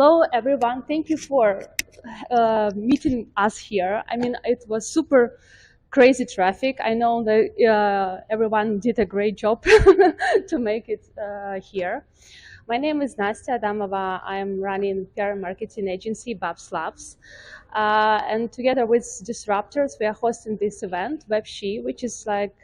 Hello, everyone. Thank you for meeting us here. I mean, it was super crazy traffic. I know that everyone did a great job to make it here. My name is Nastya Adamova. I am running PR marketing agency BABs Labs. And together with Disruptors, we are hosting this event, Websh3, which is like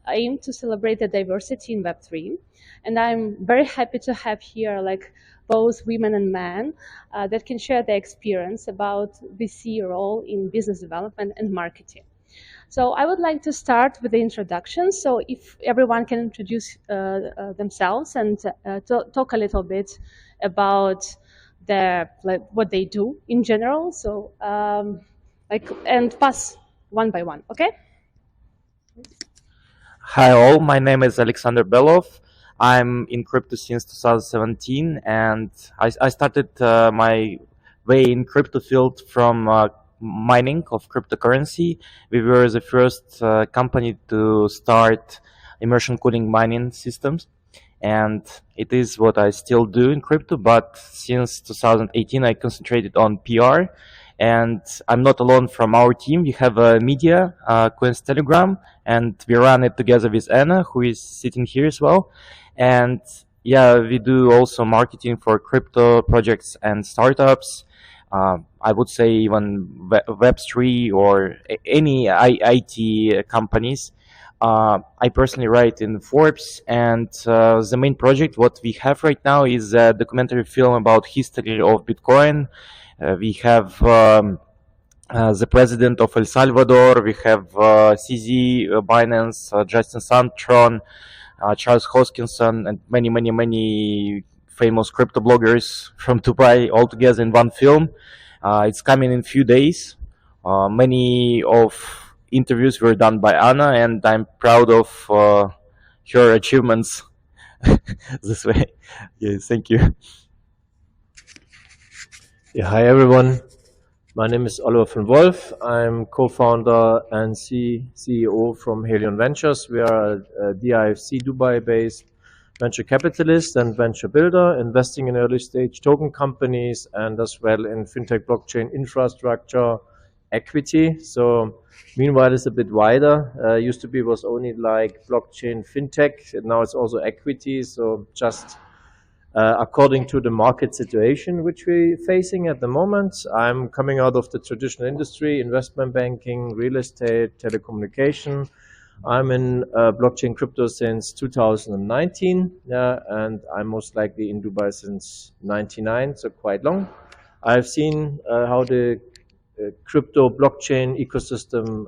aimed to celebrate the diversity in Web3. And I'm very happy to have here like both women and men that can share their experience about VC role in business development and marketing. So I would like to start with the introduction. So if everyone can introduce themselves and talk a little bit about what they do in general. So and pass one by one. Okay. Hi all, my name is Alexander Belov. I'm in crypto since 2017, and I started my way in crypto field from mining of cryptocurrency. We were the first company to start immersion cooling mining systems, and it is what I still do in crypto. But since 2018, I concentrated on PR, and I'm not alone from our team. We have a media, Coins Telegram, and we run it together with Anna, who is sitting here as well. And yeah, we do also marketing for crypto projects and startups. I would say even Web3 or any IT companies. I personally write in Forbes, and the main project what we have right now is a documentary film about history of Bitcoin. We have the president of El Salvador, we have CZ, Binance, Justin Santron, Charles Hoskinson, and many famous crypto bloggers from Dubai all together in one film. It's coming in few days. Many of interviews were done by Anna, and I'm proud of her achievements this way. Yeah, thank you. Yeah, hi everyone. My name is Oliver von Wolff. I'm co-founder and CEO from Helion Ventures. We are a DIFC Dubai-based venture capitalist and venture builder, investing in early stage token companies and as well in fintech blockchain infrastructure equity. So meanwhile, it's a bit wider. Used to be was only like blockchain fintech, and now it's also equity. So just according to the market situation which we're facing at the moment. I'm coming out of the traditional industry, investment banking, real estate, telecommunication. I'm in blockchain crypto since 2019, and I'm most likely in Dubai since 99, so quite long. I've seen how the crypto blockchain ecosystem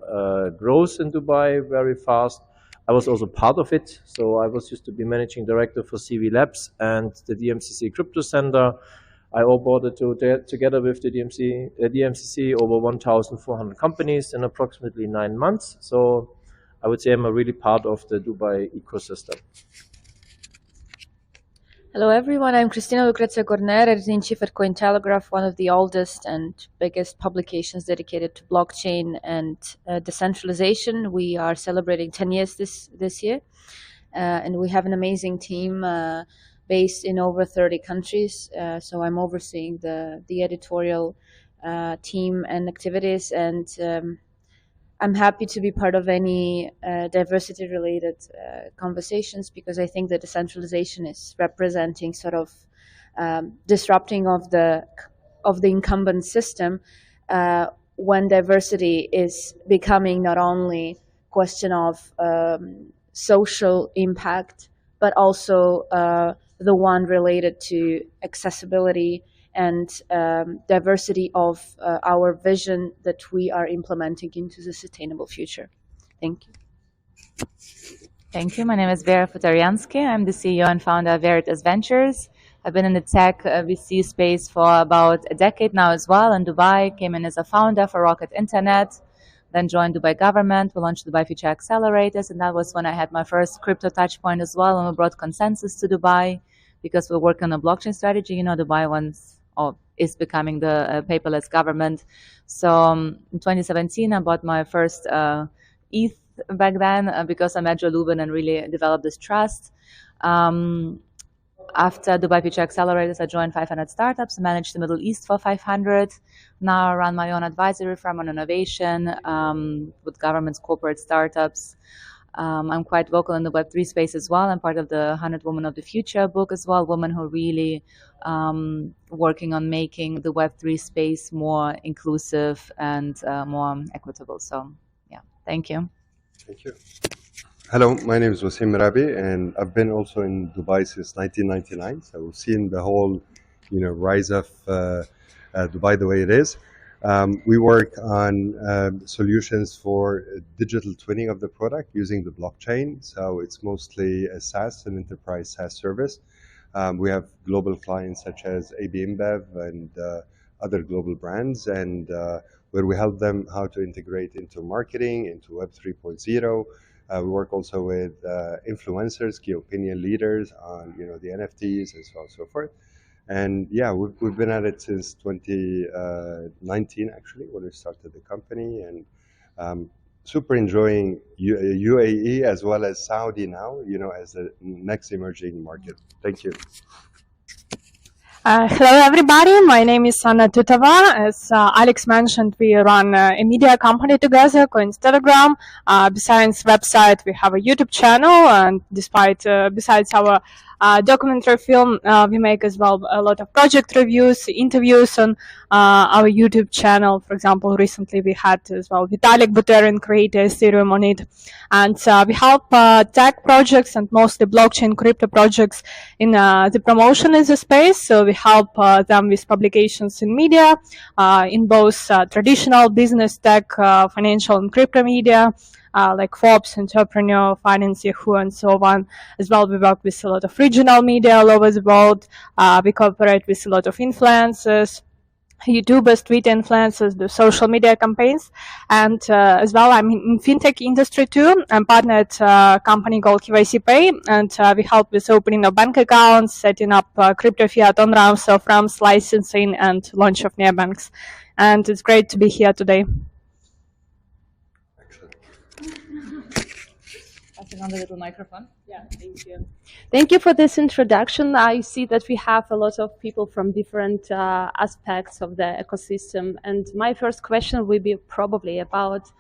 grows in Dubai very fast. I was also part of it. So I was used to be managing director for CV Labs and the DMCC Crypto Center. I onboarded together with the DMCC over 1,400 companies in approximately 9 months. So I would say I'm a really part of the Dubai ecosystem. Hello everyone, I'm Kristina Lucrezia Cornèr, editor-in-chief at Cointelegraph, one of the oldest and biggest publications dedicated to blockchain and decentralization. We are celebrating 10 years this year, and we have an amazing team based in over 30 countries. So I'm overseeing the editorial team and activities, and I'm happy to be part of any diversity-related conversations, because I think that decentralization is representing sort of disrupting of the incumbent system when diversity is becoming not only question of social impact, but also the one related to accessibility and diversity of our vision that we are implementing into the sustainable future. Thank you. Thank you. My name is Vera Futorjanski. I'm the CEO and founder of Vera Ventures. I've been in the tech VC space for about a decade now as well. In Dubai, came in as a founder for Rocket Internet, then joined Dubai government. We launched Dubai Future Accelerators, and that was when I had my first crypto touch point as well, and we brought consensus to Dubai because we're working on a blockchain strategy. You know, Dubai is becoming the paperless government. So in 2017, I bought my first ETH back then because I met Joe Lubin and really developed this trust. after Dubai Future Accelerators, I joined 500 startups, managed the Middle East for 500. Now I run my own advisory firm on innovation with governments, corporate startups. I'm quite vocal in the Web3 space as well. I'm part of the 100 Women of the Future book as well, women who are really working on making the Web3 space more inclusive and more equitable. So, yeah, thank you. Thank you. Hello, my name is Wassim Merheby, and I've been also in Dubai since 1999. So we've seen the whole, rise of Dubai the way it is. We work on solutions for digital twinning of the product using the blockchain. So it's mostly a SaaS, an enterprise SaaS service. We have global clients such as AB InBev and other global brands, and where we help them how to integrate into marketing, into Web 3.0. We work also with influencers, key opinion leaders on the NFTs and so on and so forth. And yeah, we've been at it since 2019 actually, when we started the company, and super enjoying UAE as well as Saudi now, as the next emerging market. Thank you. Hello everybody, my name is Tutova. As Alex mentioned, we run a media company together, Cornèr. Besides website, we have a YouTube channel, and besides our documentary film, we make as well a lot of project reviews, interviews on our YouTube channel. For example, recently we had as well Vitalik Buterin create a Ethereum on it, and we help tech projects and mostly blockchain crypto projects in the promotion in the space. So we help them with publications in media, in both traditional business, tech, financial, and crypto media, like Forbes, Entrepreneur, Finance, Yahoo, and so on. As well, we work with a lot of regional media all over the world. We cooperate with a lot of influencers, YouTubers, Twitter influencers, the social media campaigns. And as well, I'm in fintech industry too. I'm partnered at a company called KYC Pay, and we help with opening of bank accounts, setting up crypto fiat on-ramps, off-ramps, licensing, and launch of neobanks. And it's great to be here today. On the little microphone. Yeah, thank you. Thank you for this introduction. I see that we have a lot of people from different aspects of the ecosystem. And my first question will be probably about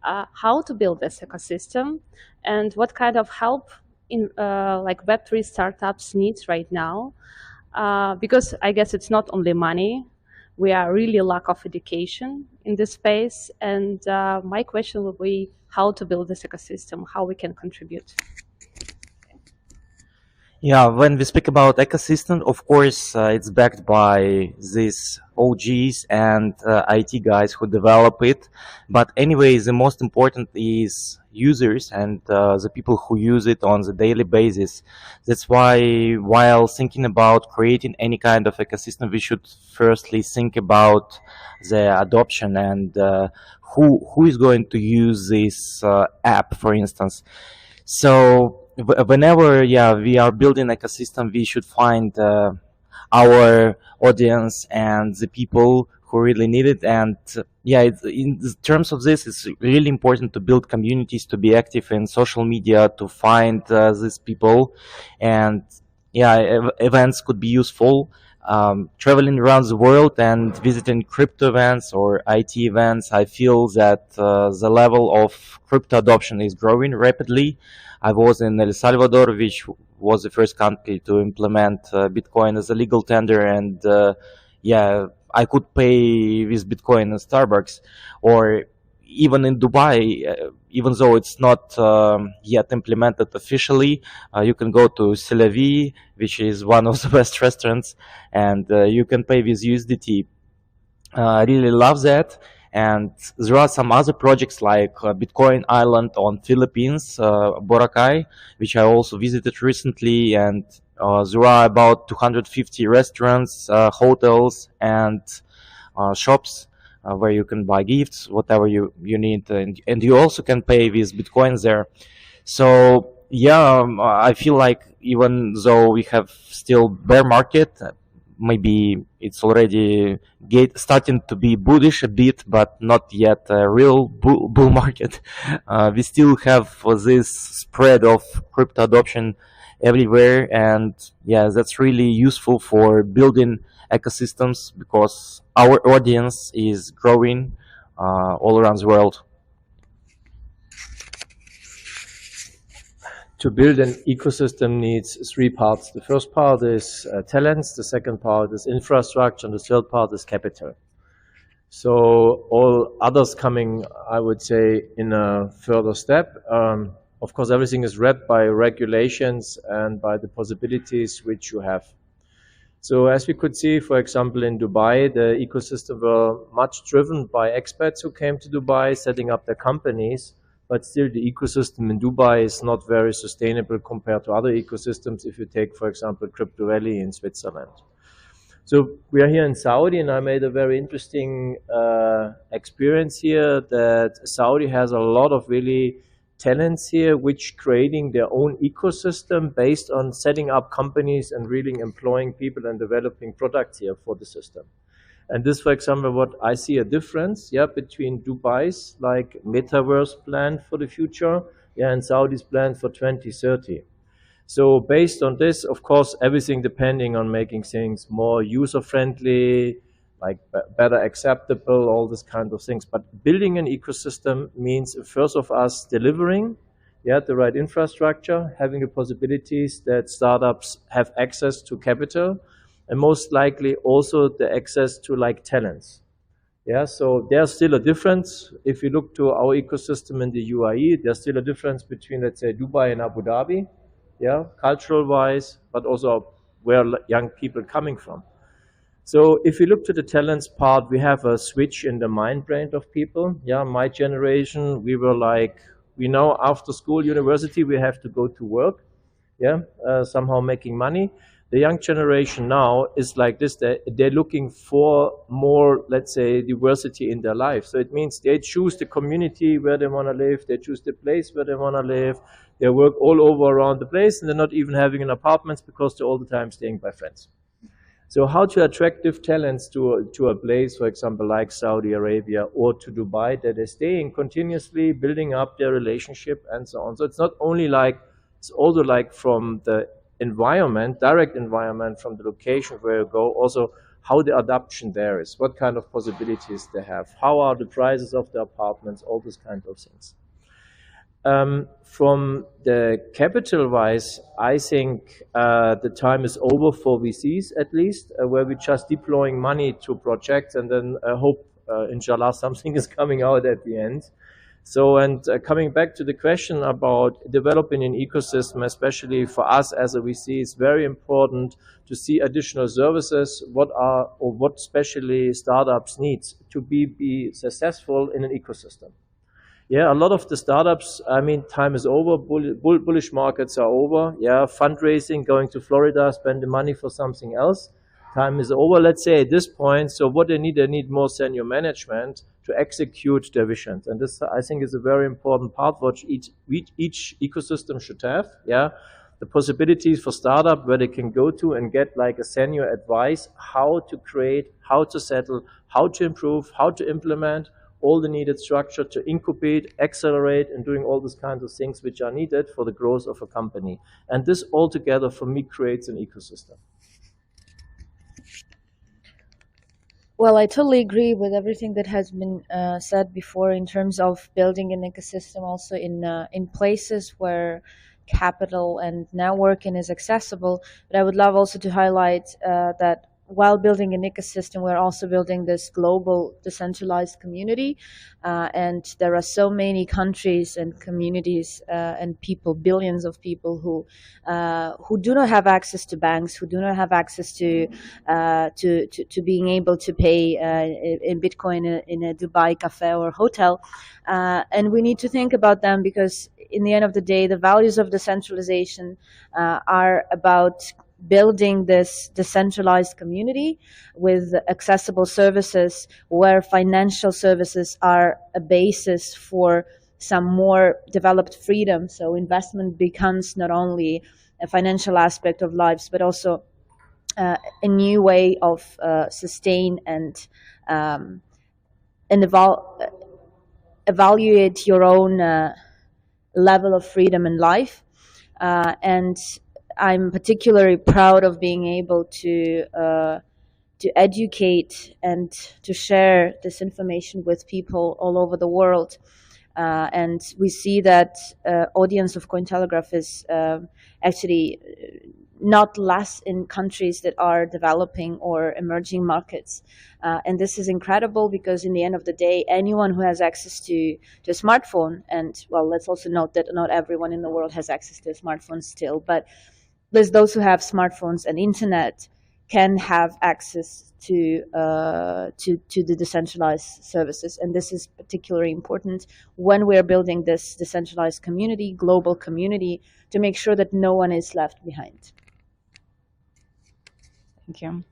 how to build this ecosystem and what kind of help in like Web3 startups needs right now. Because I guess it's not only money. We are really lack of education in this space. And my question will be how to build this ecosystem, how we can contribute. Yeah, when we speak about ecosystem, of course, it's backed by these OGs and IT guys who develop it. But anyway, the most important is users and the people who use it on the daily basis. That's why while thinking about creating any kind of ecosystem, we should firstly think about the adoption and who is going to use this app, for instance. So whenever we are building ecosystem, we should find our audience and the people who really need it. And in terms of this, it's really important to build communities, to be active in social media, to find these people. And events could be useful. Traveling around the world and visiting crypto events or IT events, I feel that the level of crypto adoption is growing rapidly. I was in El Salvador, which was the first country to implement Bitcoin as a legal tender, and I could pay with Bitcoin in Starbucks, or even in Dubai, even though it's not yet implemented officially, you can go to Selavi, which is one of the best restaurants, and you can pay with USDT. I really love that. And there are some other projects like Bitcoin Island on Philippines, Boracay, which I also visited recently, and there are about 250 restaurants, hotels, and shops where you can buy gifts, whatever you need, and you also can pay with Bitcoin there. So I feel like even though we have still bear market, maybe it's already starting to be bullish a bit, but not yet a real bull market. We still have this spread of crypto adoption everywhere, and yeah, that's really useful for building ecosystems because our audience is growing all around the world. To build an ecosystem needs three parts. The first part is talents, the second part is infrastructure, and the third part is capital. So all others coming, I would say, in a further step. Of course, everything is read by regulations and by the possibilities which you have. So as we could see, for example, in Dubai, the ecosystem were much driven by expats who came to Dubai, setting up their companies. But still, the ecosystem in Dubai is not very sustainable compared to other ecosystems. If you take, for example, Crypto Valley in Switzerland. So we are here in Saudi, and I made a very interesting experience here that Saudi has a lot of really talents here, which creating their own ecosystem based on setting up companies and really employing people and developing products here for the system. And this, for example, what I see a difference, yeah, between Dubai's like metaverse plan for the future, yeah, and Saudi's plan for 2030. So based on this, of course, everything depending on making things more user-friendly, like better acceptable, all this kind of things. But building an ecosystem means first of us delivering, yeah, the right infrastructure, having the possibilities that startups have access to capital, and most likely also the access to like talents. Yeah, so there's still a difference. If you look to our ecosystem in the UAE, there's still a difference between, let's say, Dubai and Abu Dhabi, yeah, cultural-wise, but also where young people coming from. So if you look to the talents part, we have a switch in the mind brain of people. Yeah, my generation, we were like, we know after school, university, we have to go to work, yeah, somehow making money. The young generation now is like this, they're looking for more, let's say, diversity in their life. So it means they choose the community where they want to live, they choose the place where they want to live, they work all over around the place, and they're not even having an apartment because they're all the time staying by friends. So how to attract talents to a place, for example, like Saudi Arabia or to Dubai, that they're staying continuously, building up their relationship and so on. So it's not only like, it's also like from the environment, direct environment, from the location where you go, also how the adoption there is, what kind of possibilities they have, how are the prices of the apartments, all these kind of things. From the capital-wise, I think the time is over for VCs at least, where we're just deploying money to projects and then hope, inshallah, something is coming out at the end. So, and coming back to the question about developing an ecosystem, especially for us as a VC, it's very important to see additional services, what especially startups need to be successful in an ecosystem. Yeah, a lot of the startups, I mean, time is over, bullish markets are over, yeah, fundraising, going to Florida, spend the money for something else. Time is over, let's say, at this point. So what they need more senior management to execute their visions. And this, I think, is a very important part what each ecosystem should have. Yeah, the possibilities for startup where they can go to and get like a senior advice, how to create, how to settle, how to improve, how to implement all the needed structure to incubate, accelerate, and doing all these kinds of things which are needed for the growth of a company. And this altogether, for me, creates an ecosystem. Well, I totally agree with everything that has been said before in terms of building an ecosystem also in places where capital and networking is accessible. But I would love also to highlight that while building an ecosystem, we're also building this global decentralized community. And there are so many countries and communities and people, billions of people who do not have access to banks, who do not have access to being able to pay in Bitcoin in a Dubai cafe or hotel. And we need to think about them because in the end of the day, the values of decentralization are about building this decentralized community with accessible services where financial services are a basis for some more developed freedom. So investment becomes not only a financial aspect of lives, but also a new way of sustain and evaluate your own level of freedom in life. And I'm particularly proud of being able to educate and to share this information with people all over the world. And we see that audience of Cointelegraph is actually not less in countries that are developing or emerging markets. And this is incredible because in the end of the day, anyone who has access to a smartphone, and well, let's also note that not everyone in the world has access to a smartphone still, but there's those who have smartphones and internet can have access to the decentralized services. And this is particularly important when we're building this decentralized community, global community, to make sure that no one is left behind. Thank you.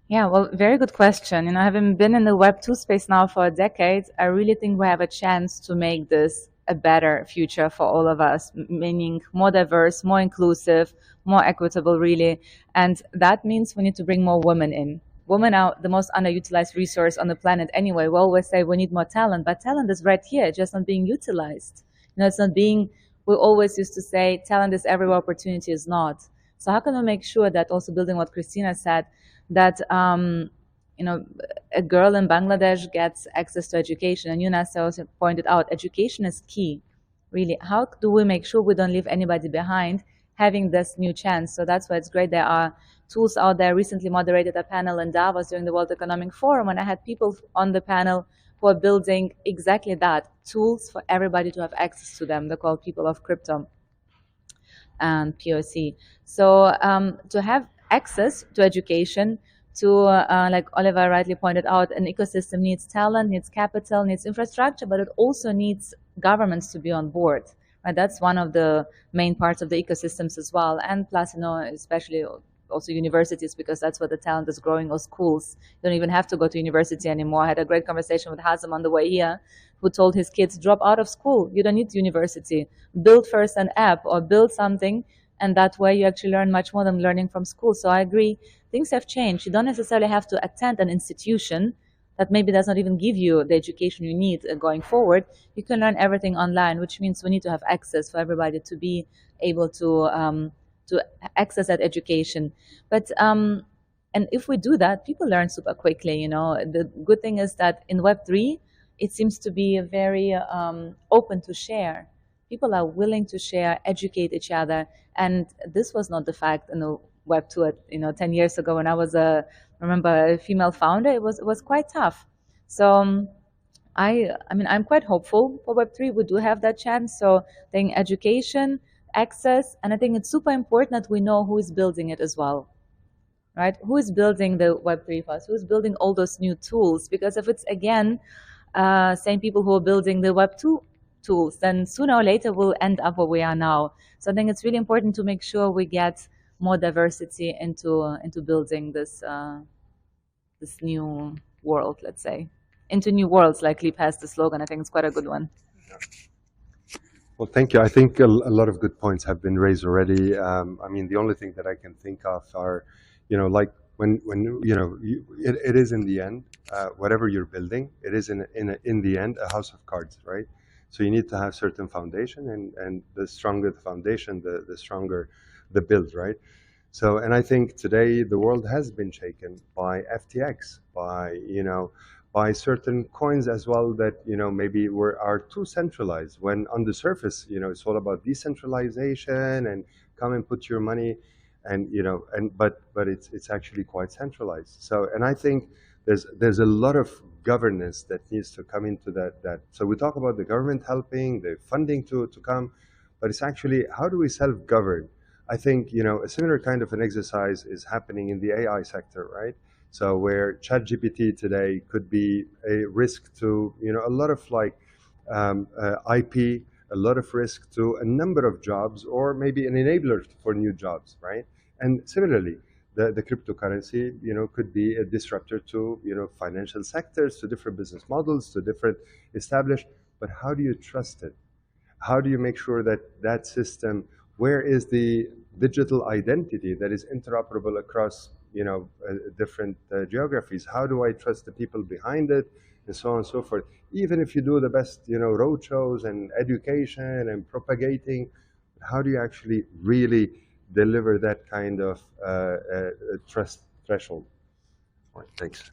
Yeah, well, very good question. Having been in the Web2 space now for a decade, I really think we have a chance to make this a better future for all of us, meaning more diverse, more inclusive, more equitable, really. And that means we need to bring more women in. Women are the most underutilized resource on the planet anyway. We always say we need more talent, but talent is right here, just not being utilized. It's not being, we always used to say, talent is everywhere, opportunity is not. So how can we make sure that, also building what Kristina said, that a girl in Bangladesh gets access to education? And Yunus also pointed out, education is key, really. How do we make sure we don't leave anybody behind having this new chance? So that's why it's great there are tools out there. Recently moderated a panel in Davos during the World Economic Forum, and I had people on the panel who are building exactly that, tools for everybody to have access to them. They're called People of Crypto and POC. So to have access to education, to, like Oliver rightly pointed out, an ecosystem needs talent, needs capital, needs infrastructure, but it also needs governments to be on board. Right? That's one of the main parts of the ecosystems as well. And plus, especially also universities, because that's where the talent is growing, or schools. You don't even have to go to university anymore. I had a great conversation with Hazem on the way here, who told his kids, drop out of school. You don't need university. Build first an app or build something, and that way you actually learn much more than learning from school. So I agree, things have changed. You don't necessarily have to attend an institution that maybe does not even give you the education you need going forward. You can learn everything online, which means we need to have access for everybody to be able to access that education. But and if we do that, people learn super quickly. The good thing is that in Web3, it seems to be very open to share. People are willing to share, educate each other, and this was not the fact in the Web2 10 years ago when I was remember a female founder. It was quite tough. So I'm quite hopeful for Web3. We do have that chance. So I think education, access, and I think it's super important that we know who is building it as well, right? Who is building the Web3 for us? Who is building all those new tools? Because if it's, again, same people who are building the Web2 tools, then sooner or later we'll end up where we are now. So I think it's really important to make sure we get more diversity into building this this new world, let's say. Into new worlds, like Leap has the slogan. I think it's quite a good one. Well, thank you. I think a lot of good points have been raised already. The only thing that I can think of are, like when it is in the end, whatever you're building, it is in the end a house of cards, right? So you need to have certain foundation, and the stronger the foundation, the stronger the build, right? So, and I think today the world has been shaken by FTX, by certain coins as well that maybe are too centralized, when on the surface it's all about decentralization and come and put your money, and but it's actually quite centralized. So, and I think there's a lot of governance that needs to come into that. So we talk about the government helping, the funding to come, but it's actually, how do we self-govern? I think a similar kind of an exercise is happening in the AI sector, right? So where ChatGPT today could be a risk to a lot of IP, a lot of risk to a number of jobs, or maybe an enabler for new jobs, right? And similarly, the cryptocurrency could be a disruptor to financial sectors, to different business models, to different established. But how do you trust it? How do you make sure that that system, where is the digital identity that is interoperable across different geographies? How do I trust the people behind it, and so on and so forth? Even if you do the best road shows and education and propagating, how do you actually really deliver that kind of trust threshold. Right, thanks.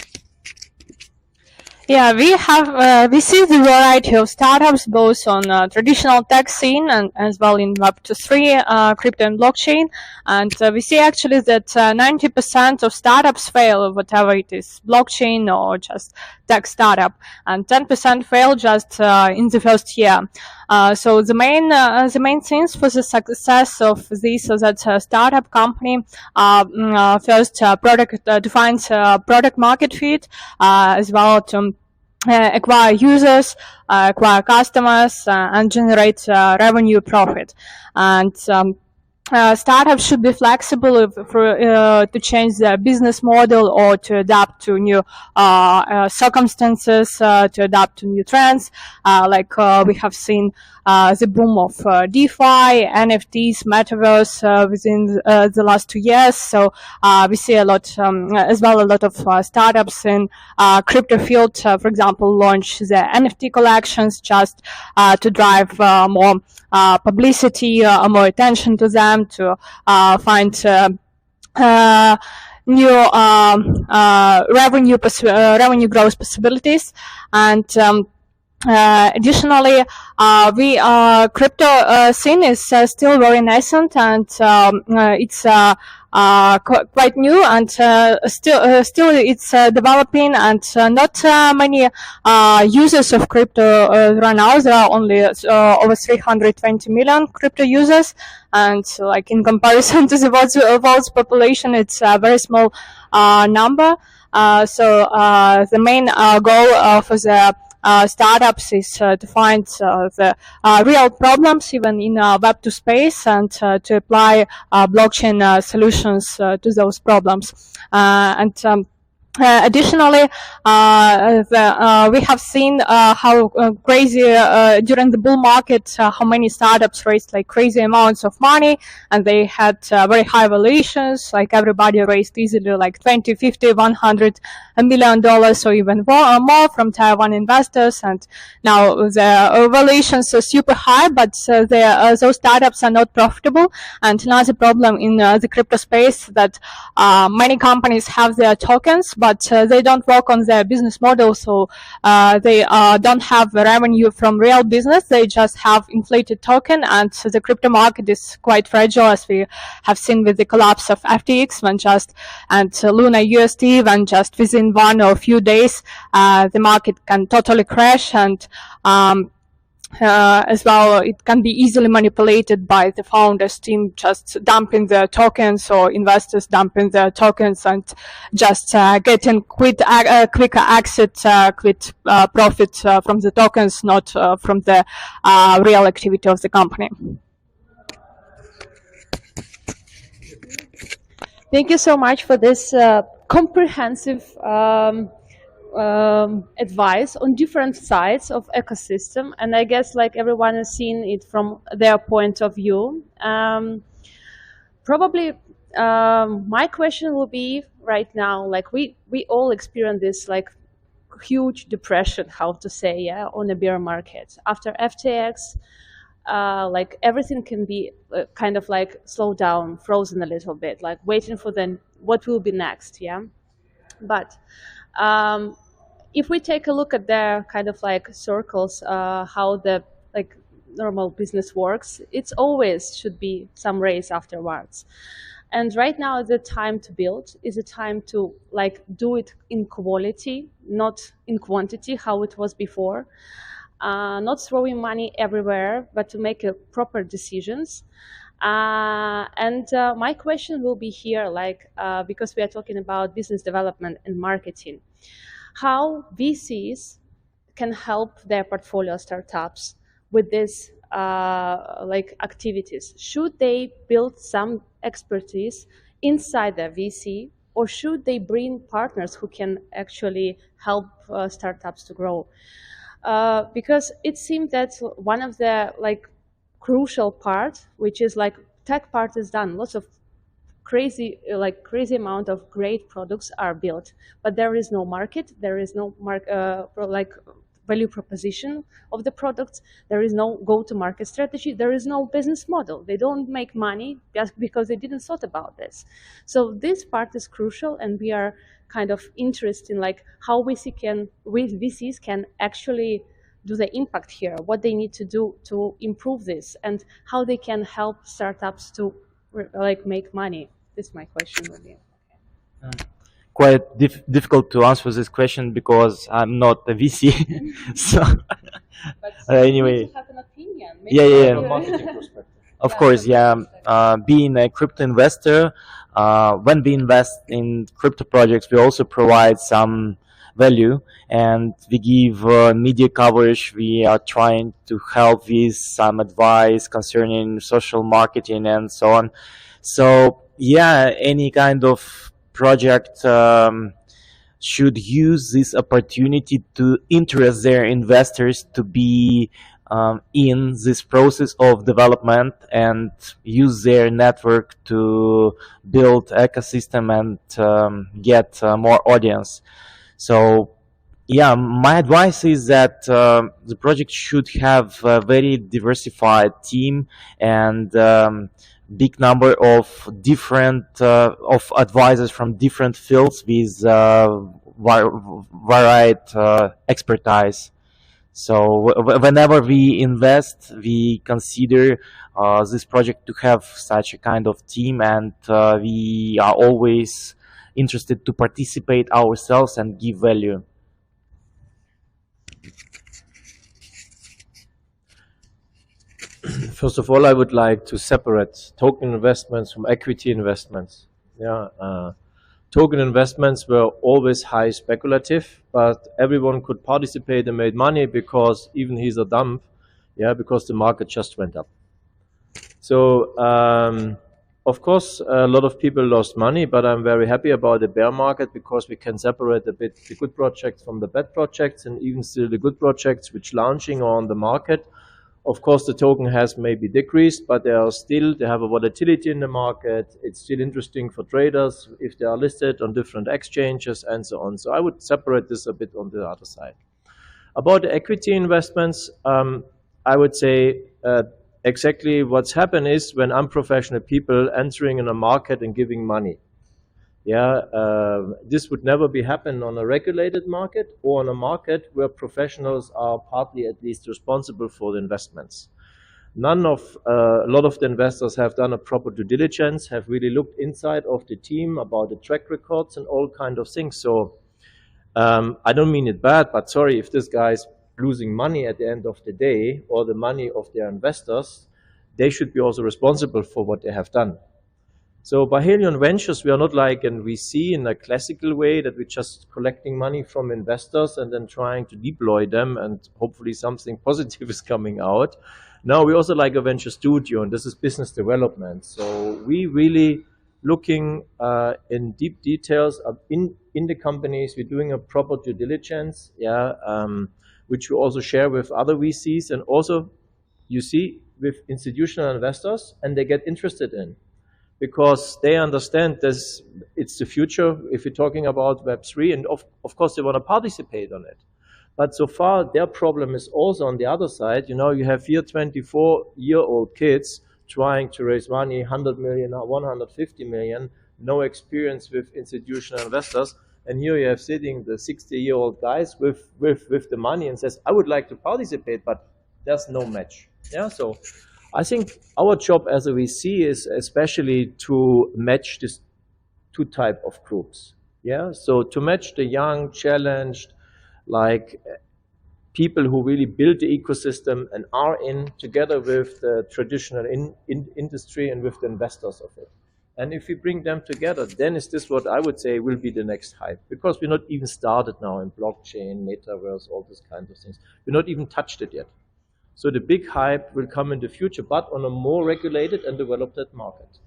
Yeah, we see the variety of startups both on traditional tech scene and as well in Web3, crypto and blockchain. And we see actually that 90% of startups fail, whatever it is, blockchain or just tech startup, and 10% fail just in the first year. So the main things for the success of this is that startup company first defines product market fit, as well to acquire users, acquire customers, and generate revenue profit. And startups should be flexible to change their business model or to adapt to new circumstances, to adapt to new trends. Like we have seen the boom of DeFi, NFTs, metaverse within the last 2 years. So we see a lot, as well, a lot of startups in crypto field, for example, launch the NFT collections just to drive more publicity, more attention to them, to find new revenue growth possibilities. And additionally, crypto scene is still very nascent, and it's quite new, and still it's developing, and not many users of crypto right now. There are only over 320 million crypto users, and like in comparison to the world's population, it's a very small number. So the main goal for the startups is to find the real problems even in Web2 space, and to apply blockchain solutions to those problems. Additionally, we have seen how crazy during the bull market, how many startups raised like crazy amounts of money, and they had very high valuations. Like everybody raised easily like 20, 50, 100 $1 million or even more from Tier 1 investors. And now the valuations are super high, but those startups are not profitable. And another problem in the crypto space that many companies have their tokens, but they don't work on their business model, so they don't have revenue from real business. They just have inflated token, and the crypto market is quite fragile, as we have seen with the collapse of FTX and Luna USD, when just within one or few days the market can totally crash, and as well, it can be easily manipulated by the founders team just dumping their tokens, or investors dumping their tokens, and just getting quick exit, quick profit from the tokens, not from the real activity of the company. Thank you so much for this comprehensive advice on different sides of ecosystem, and I guess like everyone has seen it from their point of view. Probably my question will be right now, like we all experience this like huge depression, how to say, yeah, on a bear market after FTX. Like everything can be kind of like slowed down, frozen a little bit, like waiting for then what will be next, yeah. But if we take a look at their kind of like circles, how the like normal business works, it's always should be some race afterwards. And right now is the time to build, is a time to like do it in quality, not in quantity, how it was before. Not throwing money everywhere, but to make proper decisions. And my question will be here, like, because we are talking about business development and marketing, how VCs can help their portfolio startups with this like activities. Should they build some expertise inside their VC, or should they bring partners who can actually help startups to grow? Because it seems that one of the like crucial part, which is like tech part is done, lots of crazy amount of great products are built, but there is no market, there is no value proposition of the products. There is no go-to-market strategy. There is no business model. They don't make money just because they didn't thought about this. So this part is crucial, and we are kind of interested in like how VCs can actually do the impact here, what they need to do to improve this, and how they can help startups to like make money. This is my question with you. Quite difficult to answer this question because I'm not a VC. So anyway, you have an opinion. Maybe yeah. From a marketing perspective. Of course, yeah. Being a crypto investor, when we invest in crypto projects, we also provide some value, and we give media coverage. We are trying to help with some advice concerning social marketing and so on. So yeah, any kind of project should use this opportunity to interest their investors to be in this process of development and use their network to build ecosystem and get more audience. So yeah, my advice is that the project should have a very diversified team and big number of different of advisors from different fields with varied expertise. So whenever we invest, we consider this project to have such a kind of team, and we are always interested to participate ourselves and give value. First of all, I would like to separate token investments from equity investments. Yeah, token investments were always high speculative, but everyone could participate and made money because even he's a dump, yeah, because the market just went up. So of course, a lot of people lost money, but I'm very happy about the bear market because we can separate a bit the good projects from the bad projects, and even still the good projects which launching on the market. Of course, the token has maybe decreased, but they have a volatility in the market. It's still interesting for traders if they are listed on different exchanges and so on. So I would separate this a bit on the other side. About the equity investments, I would say exactly what's happened is when unprofessional people entering in a market and giving money. Yeah, this would never be happen on a regulated market or on a market where professionals are partly at least responsible for the investments. A lot of the investors have done a proper due diligence, have really looked inside of the team about the track records and all kind of things. So I don't mean it bad, but sorry if this guy's losing money at the end of the day or the money of their investors, they should be also responsible for what they have done. So by Helion Ventures, we are not like an VC in a classical way that we're just collecting money from investors and then trying to deploy them and hopefully something positive is coming out. No, we also like a venture studio, and this is business development. So we really looking in deep details in the companies. We're doing a proper due diligence, yeah, which we also share with other VCs and also, you see, with institutional investors, and they get interested in. Because they understand this, it's the future if you're talking about Web3, and of course they want to participate on it. But so far, their problem is also on the other side. You know, you have here 24-year-old kids trying to raise money, 100 million or 150 million, no experience with institutional investors. And here you have sitting the 60-year-old guys with the money and says, I would like to participate, but there's no match. Yeah, so I think our job as a VC is especially to match these two type of groups. Yeah, so to match the young, challenged, like people who really build the ecosystem and are in together with the traditional industry and with the investors of it. And if we bring them together, then is this what I would say will be the next hype? Because we're not even started now in blockchain, metaverse, all these kinds of things. We're not even touched it yet. So the big hype will come in the future, but on a more regulated and developed market.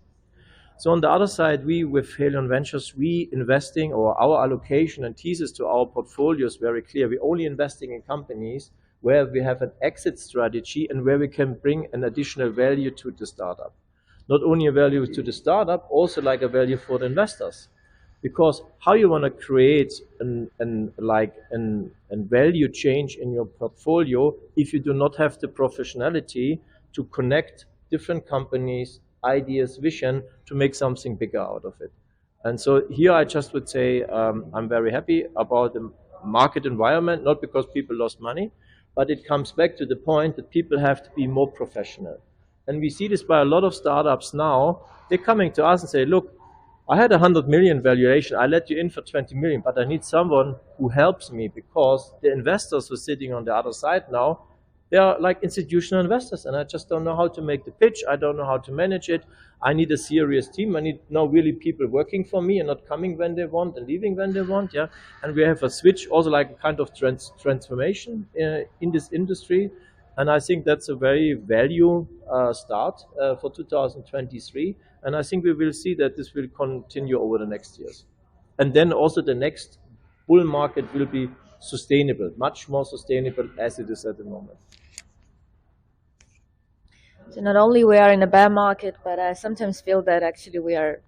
So on the other side, we with Helion Ventures, we investing, or our allocation and thesis to our portfolio is very clear. We're only investing in companies where we have an exit strategy and where we can bring an additional value to the startup. Not only a value to the startup, also like a value for the investors. Because how you want to create an value change in your portfolio if you do not have the professionality to connect different companies, ideas, vision to make something bigger out of it. And so here I just would say I'm very happy about the market environment, not because people lost money, but it comes back to the point that people have to be more professional. And we see this by a lot of startups now. They're coming to us and say, look, I had 100 million valuation. I let you in for 20 million, but I need someone who helps me because the investors who are sitting on the other side now, they are like institutional investors, and I just don't know how to make the pitch. I don't know how to manage it. I need a serious team. I need now really people working for me and not coming when they want and leaving when they want. Yeah, and we have a switch, also like a kind of transformation in this industry, and I think that's a very value start for 2023. And I think we will see that this will continue over the next years, and then also the next bull market will be sustainable, much more sustainable as it is at the moment. So not only we are in a bear market, but I sometimes feel that actually we are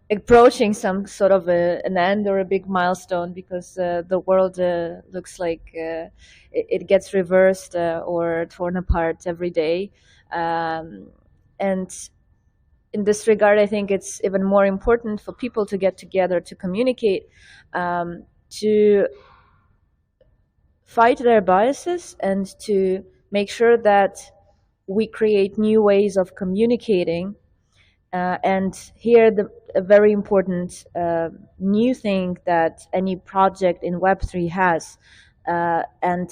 approaching some sort of an end or a big milestone, because the world looks like it gets reversed or torn apart every day. And in this regard, I think it's even more important for people to get together, to communicate, to fight their biases, and to make sure that we create new ways of communicating. And here, a very important new thing that any project in Web3 has, and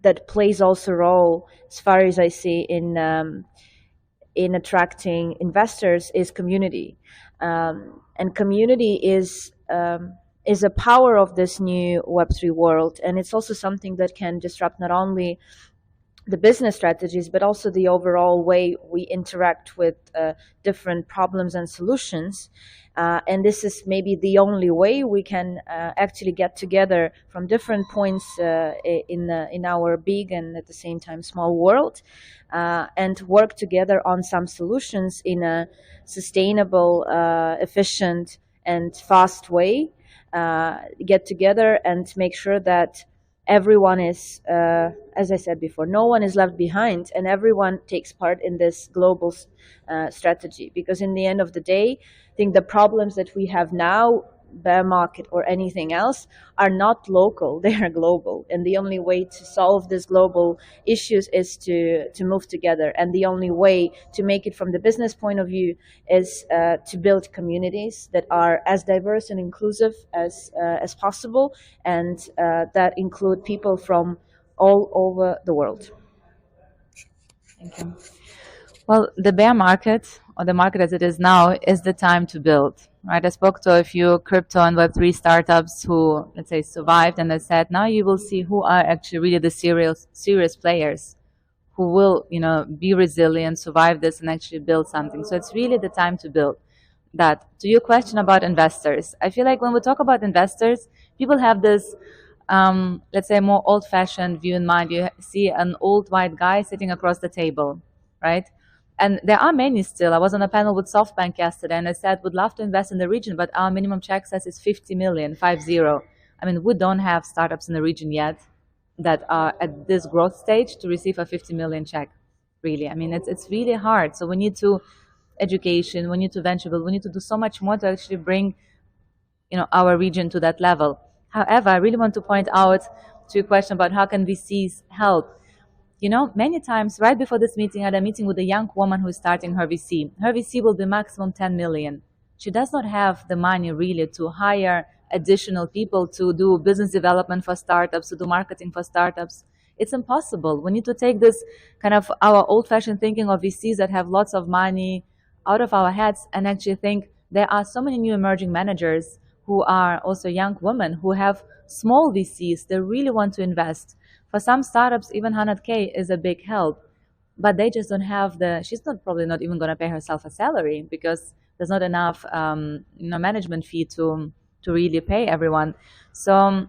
that plays also a role, as far as I see, in attracting investors, is community. And community is a power of this new Web3 world, and it's also something that can disrupt not only the business strategies, but also the overall way we interact with different problems and solutions. And this is maybe the only way we can actually get together from different points in our big and at the same time small world, and work together on some solutions in a sustainable, efficient, and fast way. Get together and make sure that everyone is, as I said before, no one is left behind, and everyone takes part in this global strategy. Because in the end of the day, I think the problems that we have now, bear market or anything else, are not local, they are global. And the only way to solve these global issues is to move together. And the only way to make it from the business point of view is to build communities that are as diverse and inclusive as possible, and that include people from all over the world. Thank you. Well, the bear market, or the market as it is now, is the time to build, right? I spoke to a few crypto and Web3 startups who, let's say, survived, and they said, now you will see who are actually really the serious players who will, be resilient, survive this, and actually build something. So it's really the time to build that. To your question about investors, I feel like when we talk about investors, people have this, let's say, more old-fashioned view in mind. You see an old white guy sitting across the table, right? And there are many still. I was on a panel with SoftBank yesterday, and I said, would love to invest in the region, but our minimum check size is 50 million, 50. I mean, we don't have startups in the region yet that are at this growth stage to receive a 50 million check, really. I mean, it's really hard. So we need to education, we need to venture build, we need to do so much more to actually bring, our region to that level. However, I really want to point out to your question about how can VCs help. Many times right before this meeting, I had a meeting with a young woman who is starting her VC. Her VC will be maximum 10 million. She does not have the money really to hire additional people to do business development for startups, to do marketing for startups. It's impossible. We need to take this kind of our old-fashioned thinking of VCs that have lots of money out of our heads and actually think there are so many new emerging managers who are also young women who have small VCs. They really want to invest. For some startups, even 100K is a big help, but they just don't have she's probably not even going to pay herself a salary because there's not enough, management fee to really pay everyone. So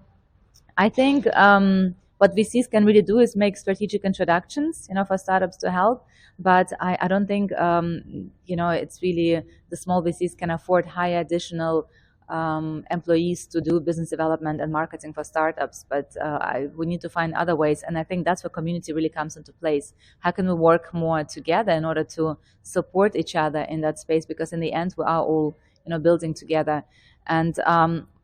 I think what VCs can really do is make strategic introductions, for startups to help. But I don't think, it's really the small VCs can afford high additional employees to do business development and marketing for startups, but we need to find other ways. And I think that's where community really comes into place. How can we work more together in order to support each other in that space? Because in the end, we are all, building together. And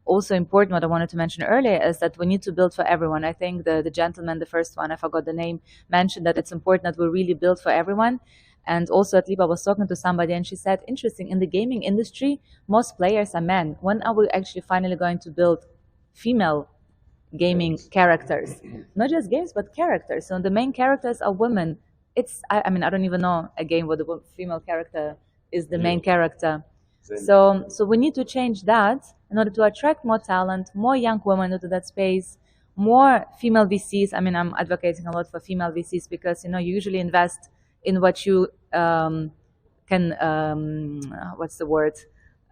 also important, what I wanted to mention earlier is that we need to build for everyone. I think the gentleman, the first one, I forgot the name, mentioned that it's important that we really build for everyone. And also at Liba, I was talking to somebody and she said, interesting, in the gaming industry, most players are men. When are we actually finally going to build female gaming characters? Not just games, but characters. So the main characters are women. I mean, I don't even know a game where the female character is the main character. So we need to change that in order to attract more talent, more young women into that space, more female VCs. I mean, I'm advocating a lot for female VCs because, you usually invest in what you what's the word?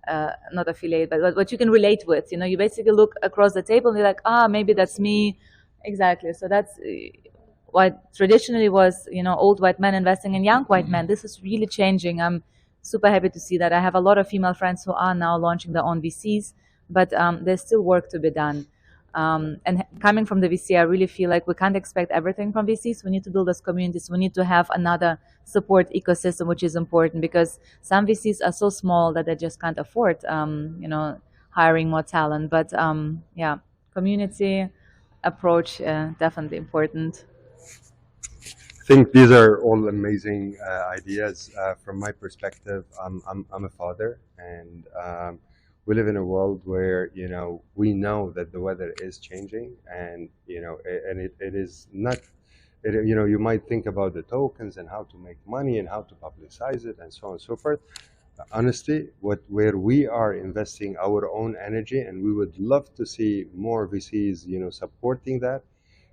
Not affiliate, but what you can relate with. You basically look across the table and you're like, maybe that's me. Exactly. So that's what traditionally was, old white men investing in young white men. This is really changing. I'm super happy to see that. I have a lot of female friends who are now launching their own VCs, but there's still work to be done. And coming from the VC, I really feel like we can't expect everything from VCs. We need to build those communities. We need to have another support ecosystem, which is important because some VCs are so small that they just can't afford, hiring more talent. But yeah, community approach, definitely important. I think these are all amazing ideas. From my perspective, I'm a father, and we live in a world where we know that the weather is changing, and it is not. You might think about the tokens and how to make money and how to publicize it and so on and so forth. Honestly, where we are investing our own energy, and we would love to see more VCs, supporting that,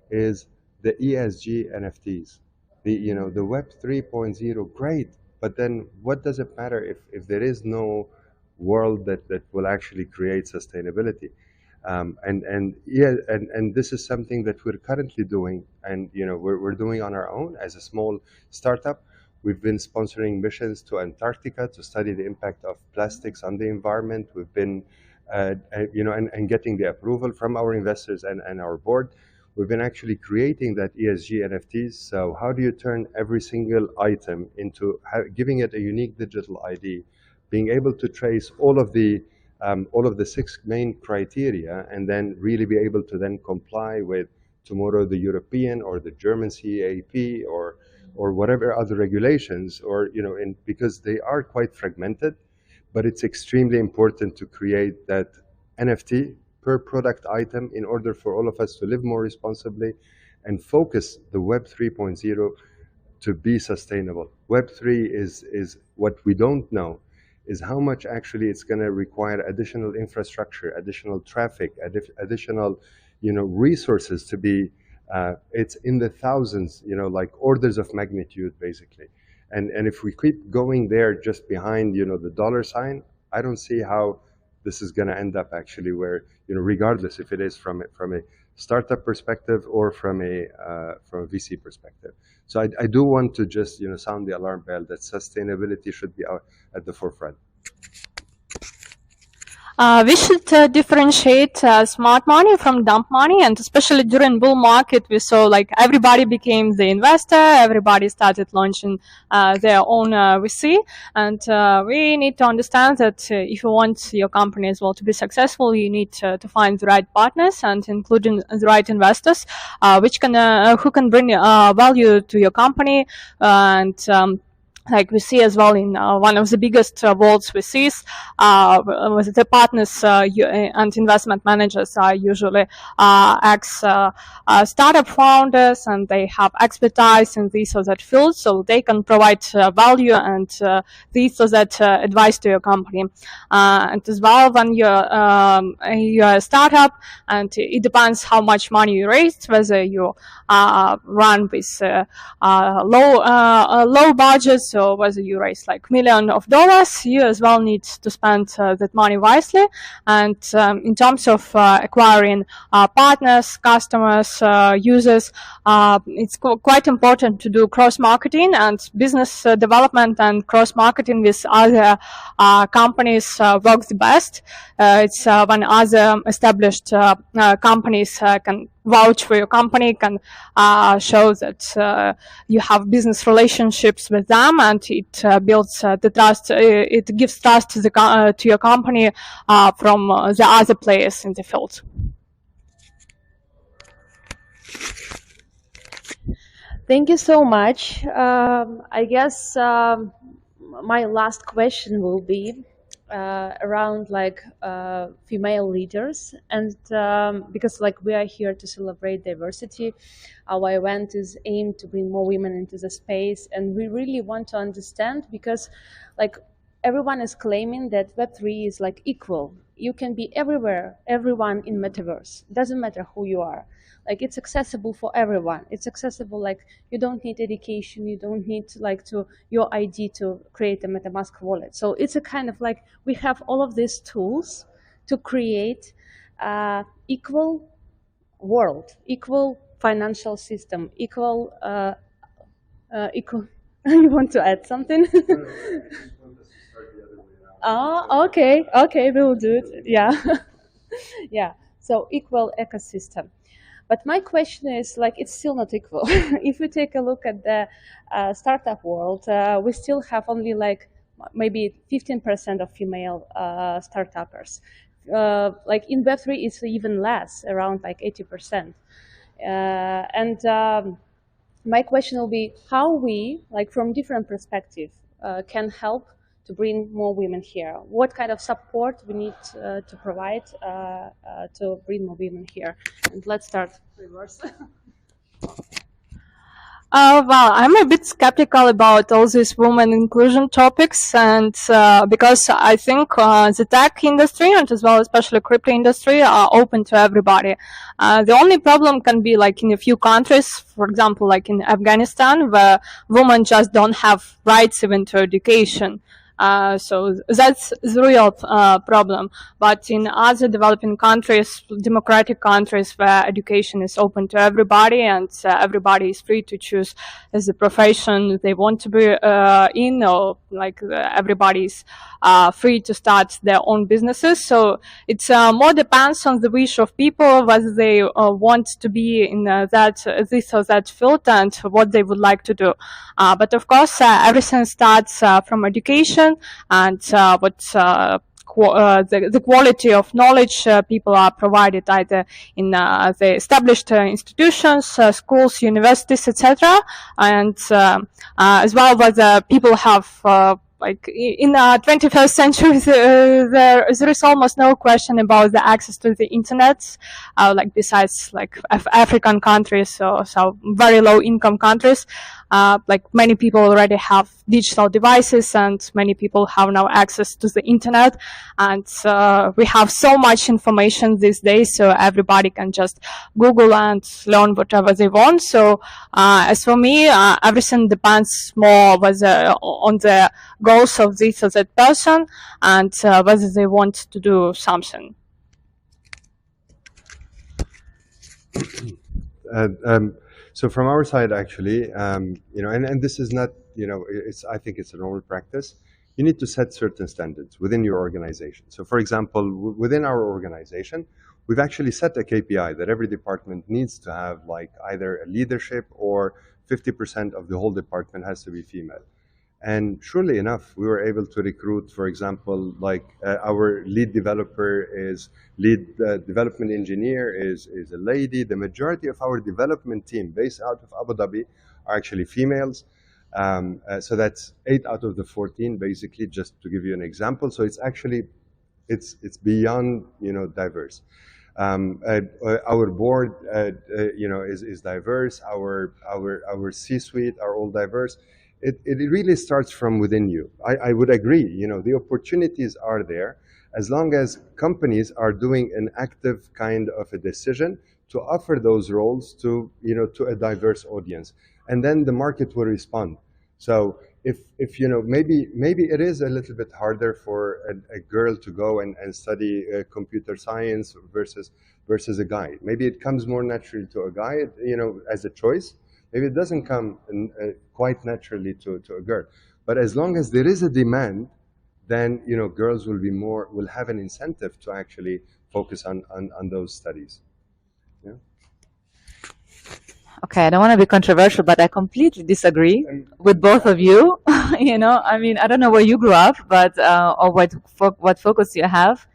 is the ESG NFTs. The Web 3.0, great, but then what does it matter if there is no world that will actually create sustainability? And this is something that we're currently doing, and we're doing on our own as a small startup. We've been sponsoring missions to Antarctica to study the impact of plastics on the environment. We've been and getting the approval from our investors and our board. We've been actually creating that ESG NFTs. So how do you turn every single item into giving it a unique digital ID, being able to trace all of the 6 main criteria, and then really be able to then comply with tomorrow the European or the German CAP or whatever other regulations, or because they are quite fragmented, but it's extremely important to create that NFT per product item in order for all of us to live more responsibly and focus the Web 3.0 to be sustainable. Web 3 is what we don't know is how much actually it's going to require additional infrastructure, additional traffic, additional resources to be. It's in the thousands, like orders of magnitude, basically. And if we keep going there just behind, the dollar sign, I don't see how this is going to end up actually where, regardless if it is from a startup perspective or from a VC perspective. So I do want to just, sound the alarm bell that sustainability should be at the forefront. We should differentiate smart money from dumb money, and especially during bull market, we saw like everybody became the investor, everybody started launching their own VC, and we need to understand that if you want your company as well to be successful, you need to find the right partners and including the right investors, who can bring value to your company, and like we see as well in one of the biggest world's VCs, with the partners and investment managers are usually ex-startup founders, and they have expertise in this or that field, so they can provide value and this or that advice to your company. And as well, when you're a startup, and it depends how much money you raised, whether you run with low budgets So whether you raise like $millions of dollars, you as well need to spend that money wisely. And in terms of acquiring partners, customers, users, it's quite important to do cross-marketing and business development, and cross-marketing with other companies works the best. It's when other established companies can vouch for your company, can show that you have business relationships with them, and it builds the trust. It gives trust to the to your company from the other players in the field. Thank you so much. I guess my last question will be around like female leaders, and because like we are here to celebrate diversity, our event is aimed to bring more women into the space, and we really want to understand, because like everyone is claiming that Web3 is like equal. You can be everywhere, everyone in metaverse. Doesn't matter who you are. Like it's accessible for everyone. It's accessible, like you don't need education, you don't need like your ID to create a MetaMask wallet. So it's a kind of like we have all of these tools to create equal world, equal financial system, equal equal. You want to add something? Oh, okay, we'll do it. Yeah, yeah. So equal ecosystem. But my question is, like, it's still not equal. If we take a look at the startup world, we still have only like maybe 15% of female startuppers. Like in Web3, it's even less, around like 80%. My question will be how we, like from different perspectives, can help to bring more women here. What kind of support we need to provide to bring more women here? And let's start reverse. Well, I'm a bit skeptical about all these women inclusion topics, and because I think the tech industry and as well, especially crypto industry, are open to everybody. The only problem can be like in a few countries, for example, like in Afghanistan, where women just don't have rights even to education. So that's the real problem. But in other developing countries, democratic countries where education is open to everybody and everybody is free to choose as a profession they want to be in, or like everybody's free to start their own businesses. So it's more depends on the wish of people, whether they want to be in this or that field and what they would like to do. But of course, everything starts from education and the quality of knowledge people are provided either in the established institutions, schools, universities, etc., and as well whether people have like in the 21st century, there is almost no question about the access to the internet, like besides like African countries or so very low income countries. Like many people already have digital devices and many people have now access to the internet, and we have so much information these days, so everybody can just Google and learn whatever they want. So as for me, everything depends more whether on the goals of this or that person and whether they want to do something. So from our side, actually, and this is not, I think it's a normal practice. You need to set certain standards within your organization. So for example, within our organization, we've actually set a KPI that every department needs to have like either a leadership or 50% of the whole department has to be female. And surely enough, we were able to recruit, for example, like our lead developer is lead development engineer is a lady. The majority of our development team based out of Abu Dhabi are actually females. So that's 8 out of the 14, basically, just to give you an example. So it's actually, it's beyond, diverse. Our board, is diverse. Our C-suite are all diverse. It really starts from within you. I would agree, the opportunities are there as long as companies are doing an active kind of a decision to offer those roles to, to a diverse audience. And then the market will respond. So if you know, maybe it is a little bit harder for a girl to go and study computer science versus a guy. Maybe it comes more naturally to a guy, you know, as a choice. Maybe it doesn't come quite naturally to a girl. But as long as there is a demand, then, you know, girls will have an incentive to actually focus on those studies. Yeah. Okay, I don't want to be controversial, but I completely disagree with both of you. You know, I mean, I don't know where you grew up, but or what focus you have.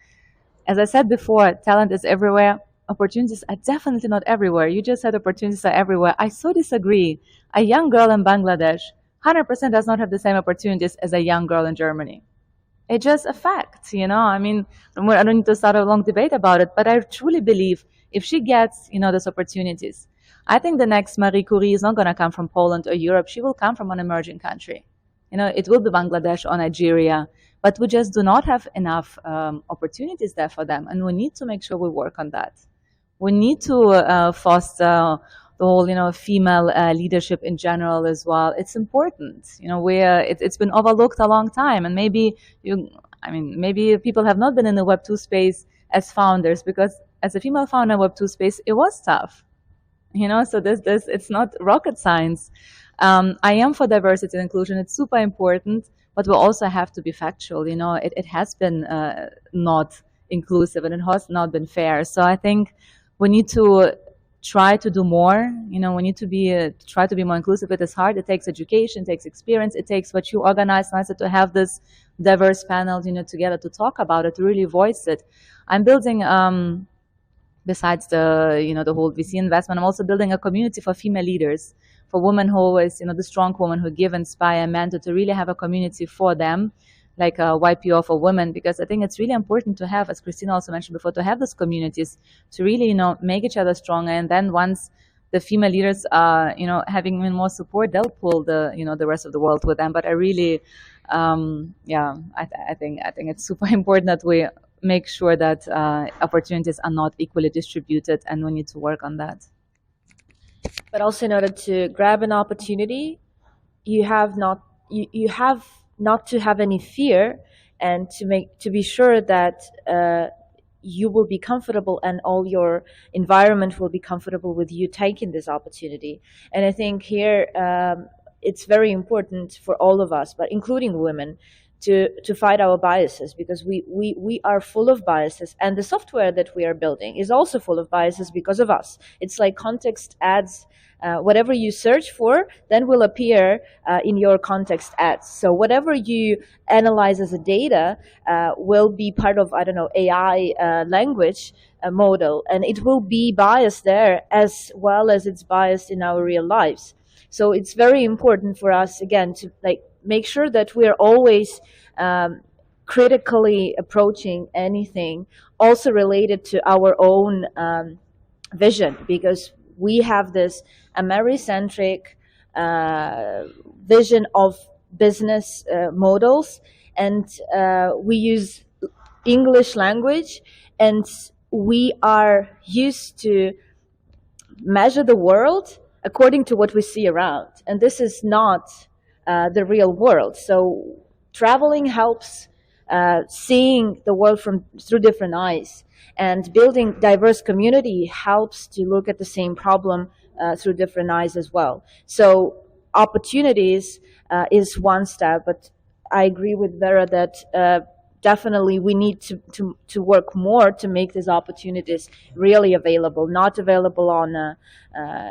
As I said before, talent is everywhere. Opportunities are definitely not everywhere. You just said opportunities are everywhere. I so disagree. A young girl in Bangladesh, 100% does not have the same opportunities as a young girl in Germany. It's just a fact, you know. I mean, I don't need to start a long debate about it, but I truly believe if she gets, you know, those opportunities, I think the next Marie Curie is not going to come from Poland or Europe. She will come from an emerging country. You know, it will be Bangladesh or Nigeria, but we just do not have enough opportunities there for them, and we need to make sure we work on that. We need to foster the whole, you know, female leadership in general as well. It's important. You know, it's been overlooked a long time, and maybe maybe people have not been in the Web2 space as founders, because as a female founder in Web2 space, it was tough. You know, so it's not rocket science. I am for diversity and inclusion. It's super important, but we also have to be factual. You know, it has been not inclusive, and it has not been fair. So I think we need to try to do more. You know, we need to try to be more inclusive. It is hard. It takes education, it takes experience, it takes what you organize. Nice to have this diverse panel, you know, together to talk about it, to really voice it. I'm building. Besides the, you know, the whole VC investment, I'm also building a community for female leaders, for women who always, you know, the strong women who give, inspire, mentor, to really have a community for them, like a YPO for women, because I think it's really important to have, as Kristina also mentioned before, to have those communities to really, you know, make each other stronger. And then once the female leaders are, you know, having even more support, they'll pull the, you know, the rest of the world with them. But I really, I think it's super important that we make sure that opportunities are not equally distributed, and we need to work on that. But also, in order to grab an opportunity, you have not to have any fear, and to be sure that you will be comfortable and all your environment will be comfortable with you taking this opportunity. And I think here it's very important for all of us, but including women, to fight our biases, because we are full of biases, and the software that we are building is also full of biases because of us. It's like context ads. Whatever you search for then will appear in your context ads. So whatever you analyze as a data will be part of, I don't know, AI language model, and it will be biased there as well as it's biased in our real lives. So it's very important for us, again, to make sure that we are always critically approaching anything also related to our own vision, because we have this Americentric vision of business models, and we use English language, and we are used to measure the world according to what we see around, and this is not the real world. So traveling helps seeing the world through different eyes, and building diverse community helps to look at the same problem through different eyes as well. So opportunities is one step, but I agree with Vera that definitely we need to work more to make these opportunities really available, not available on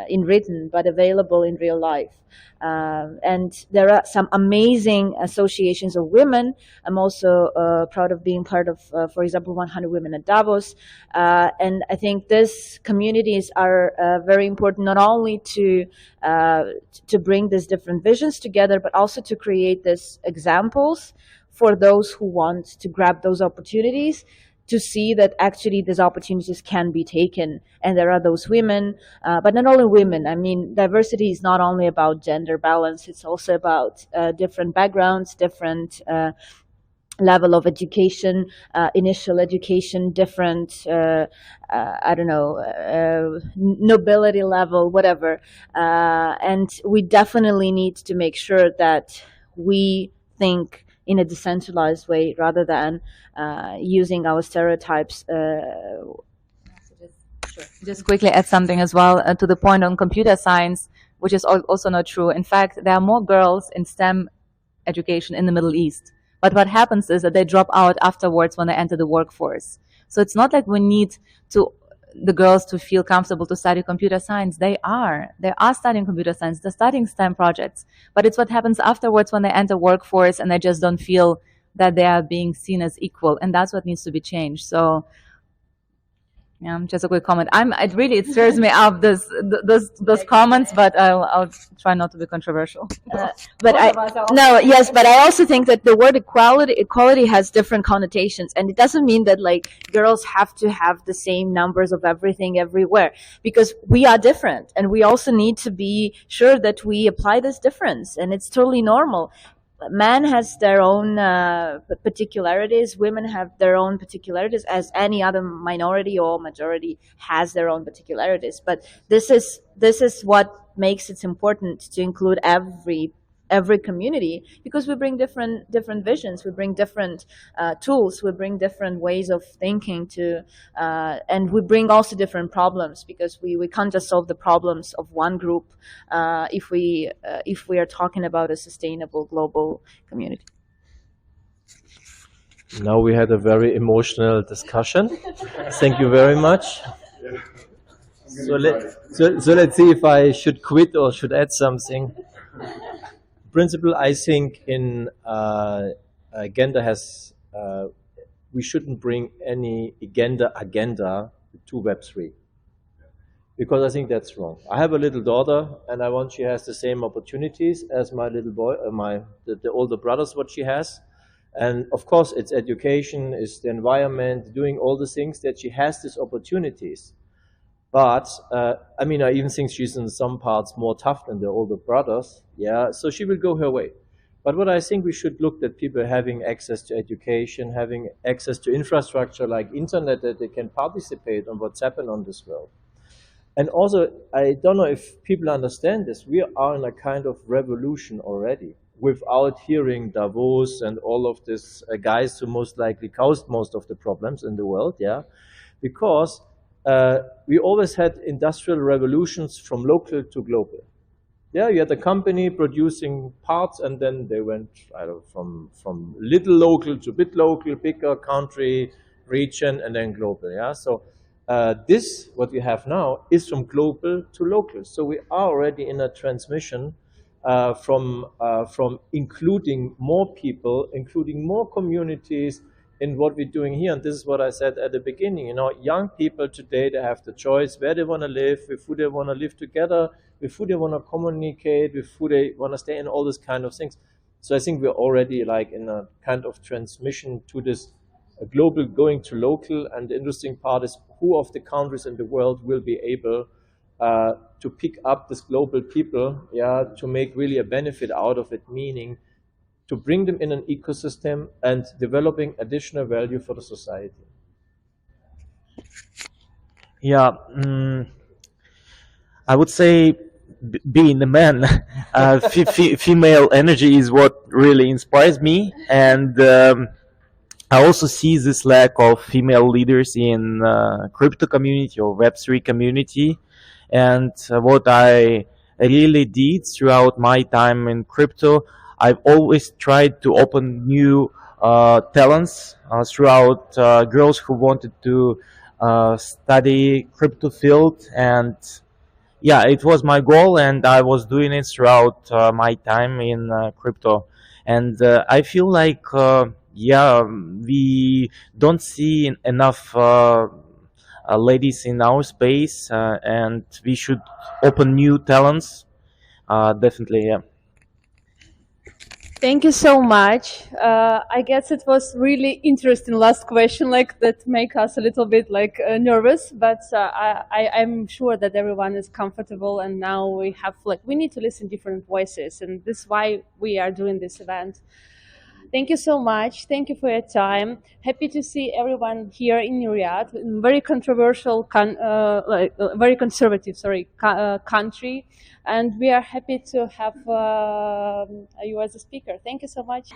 in written, but available in real life. And there are some amazing associations of women. I'm also proud of being part of, for example, 100 Women at Davos. And I think these communities are very important, not only to bring these different visions together, but also to create these examples for those who want to grab those opportunities, to see that actually these opportunities can be taken. And there are those women, but not only women. I mean, diversity is not only about gender balance, it's also about different backgrounds, different level of education, initial education, different, I don't know, nobility level, whatever. And we definitely need to make sure that we think in a decentralized way rather than using our stereotypes. Just quickly add something as well to the point on computer science, which is also not true. In fact, there are more girls in STEM education in the Middle East. But what happens is that they drop out afterwards when they enter the workforce. So it's not like we need the girls to feel comfortable to study computer science. They are studying computer science. They're studying STEM projects. But it's what happens afterwards when they enter workforce and they just don't feel that they are being seen as equal. And that's what needs to be changed. So yeah, just a quick comment. It stirs me up those comments, but I'll try not to be controversial. But I also think that the word equality has different connotations, and it doesn't mean that like girls have to have the same numbers of everything everywhere, because we are different, and we also need to be sure that we apply this difference, and it's totally normal. Men has their own particularities. Women have their own particularities, as any other minority or majority has their own particularities. But this is what makes it important to include every community, because we bring different visions, we bring different tools, we bring different ways of thinking to, and we bring also different problems, because we can't just solve the problems of one group if we are talking about a sustainable global community. Now we had a very emotional discussion. Thank you very much. So let's see if I should quit or should add something. Principle, I think in agenda has we shouldn't bring any agenda to Web3, because I think that's wrong. I have a little daughter, and I want she has the same opportunities as my little boy, the older brothers, what she has. And of course, it's education, it's the environment, doing all the things that she has these opportunities. But I mean, I even think she's in some parts more tough than the older brothers. Yeah, so she will go her way. But what I think we should look at people having access to education, having access to infrastructure like internet, that they can participate on what's happened on this world. And also, I don't know if people understand this. We are in a kind of revolution already, without hearing Davos and all of these guys who most likely caused most of the problems in the world. Yeah, because we always had industrial revolutions from local to global. Yeah, you had a company producing parts, and then they went from little local to bit local, bigger country, region, and then global. Yeah, so this, what we have now, is from global to local. So we are already in a transmission from including more people, including more communities, in what we're doing here. And this is what I said at the beginning. You know, young people today, they have the choice where they want to live, with who they want to live together, with who they want to communicate, with who they want to stay in, all this kind of things. So I think we're already like in a kind of transmission to this global going to local. And the interesting part is who of the countries in the world will be able to pick up this global people, yeah, to make really a benefit out of it, meaning to bring them in an ecosystem and developing additional value for the society. Yeah, I would say being a man, female energy is what really inspires me, and I also see this lack of female leaders in crypto community or Web3 community, and what I really did throughout my time in crypto, I've always tried to open new talents throughout girls who wanted to study crypto field, and yeah, it was my goal, and I was doing it throughout my time in crypto. And I feel like yeah, we don't see enough ladies in our space, and we should open new talents, definitely. Yeah. Thank you so much. I guess it was really interesting last question, like that make us a little bit like nervous, but I'm sure that everyone is comfortable, and now we have like, we need to listen different voices, and this is why we are doing this event. Thank you so much. Thank you for your time. Happy to see everyone here in Riyadh, in very controversial, very conservative, country, and we are happy to have you as a speaker. Thank you so much.